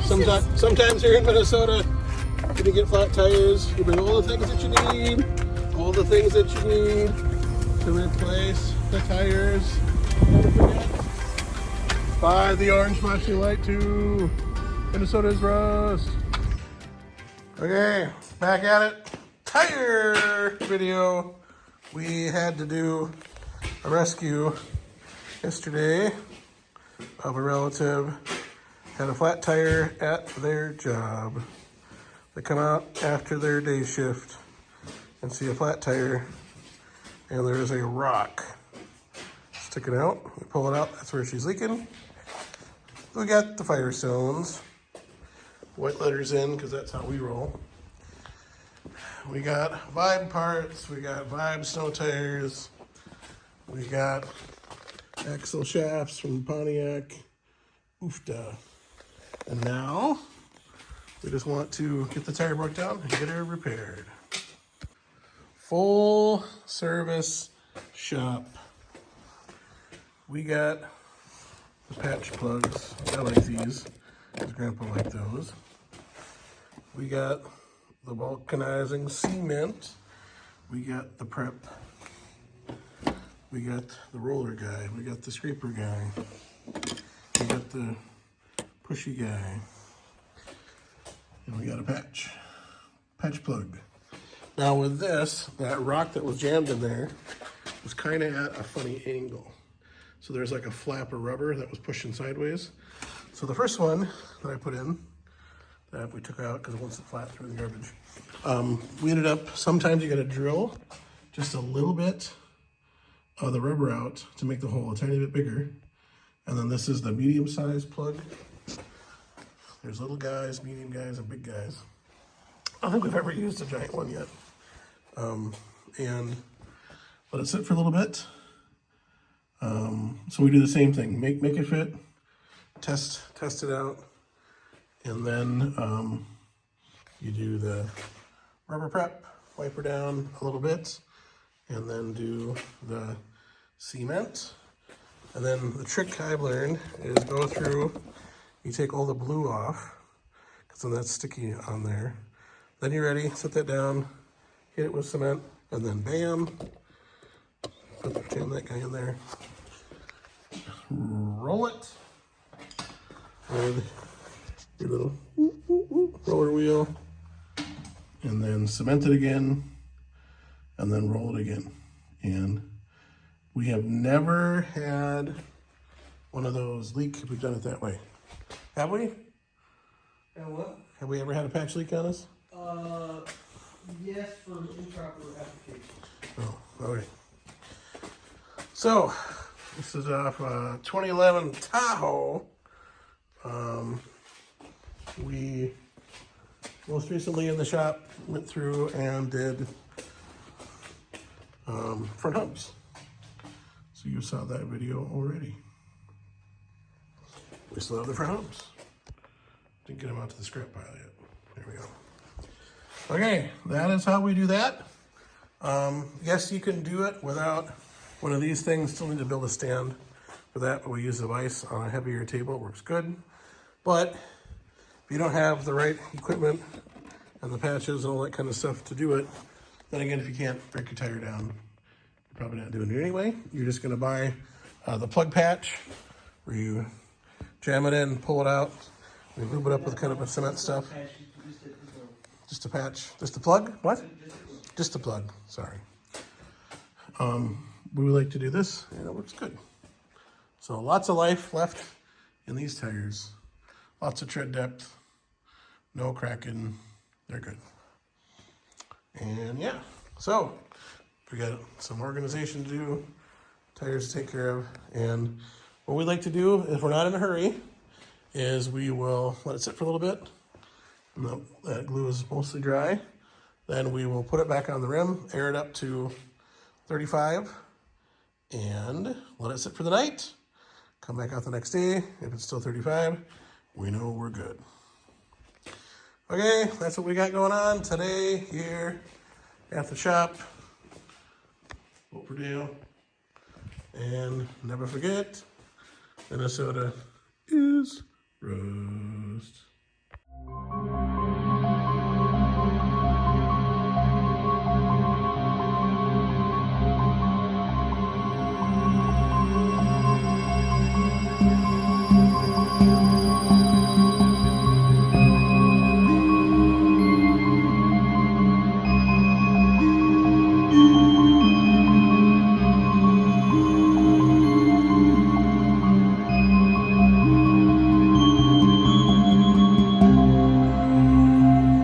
Sometimes here in Minnesota, when you get flat tires, you bring all the things that you need, to replace the tires. Never forget. Buy the orange flashing light too. Minnesota's rust. Okay, back at it. Tire video. We had to do a rescue yesterday of a relative. Had a flat tire at their job. They come out after their day shift and see a flat tire, and there is a rock sticking out. We pull it out, that's where she's leaking. We got the Firestones, white letters in, because that's how we roll. We got Vibe parts, we got Vibe snow tires, we got axle shafts from Pontiac, oofda. And now, we just want to get the tire broke down and get her repaired. Full service shop. We got the patch plugs. I like these, because Grandpa liked those. We got the vulcanizing cement. We got the prep. We got the roller guy. We got the scraper guy. We got the pushy guy. And we got a patch plug. Now with this, that rock that was jammed in there was kind of at a funny angle. So there's like a flap of rubber that was pushing sideways. So the first one that I put in, that we took out because it wants it flat through the garbage. We ended up, sometimes you gotta drill just a little bit of the rubber out to make the hole a tiny bit bigger. And then this is the medium-sized plug. There's little guys, medium guys, and big guys. I don't think we've ever used a giant one yet. And let it sit for a little bit. So we do the same thing. Make it fit, test it out, and then you do the rubber prep, wipe her down a little bit, and then do the cement. And then the trick I've learned is go through, you take all the blue off, because then that's sticky on there. Then you're ready, set that down, hit it with cement, and then bam, jam that guy in there. Roll it with your little roller wheel, and then cement it again, and then roll it again. And we have never had one of those leak if we've done it that way. Have we? And what? Have we ever had a patch leak on us? Yes, for improper application. Oh, okay. So, this is off 2011 Tahoe. We most recently in the shop went through and did front hubs. So you saw that video already. We still have the front hubs. Didn't get them out to the scrap pile yet. There we go. Okay, that is how we do that. Yes, you can do it without one of these things. Still need to build a stand for that, but we use the vise on a heavier table. It works good. But if you don't have the right equipment and the patches and all that kind of stuff to do it, then again, if you can't break your tire down, you're probably not doing it anyway. You're just gonna buy the plug patch where you jam it in, pull it out, we lube it up with kind of a cement stuff. Just a patch, just a plug, what? Just a plug, sorry. We would like to do this, and it works good. So lots of life left in these tires. Lots of tread depth, no cracking, they're good. And yeah, so we got some organization to do, tires to take care of, and what we like to do, if we're not in a hurry, is we will let it sit for a little bit. And that glue is mostly dry. Then we will put it back on the rim, air it up to 35, and let it sit for the night. Come back out the next day. If it's still 35, we know we're good. Okay, that's what we got going on today here at the shop. Overdale. And never forget, Minnesota is rust.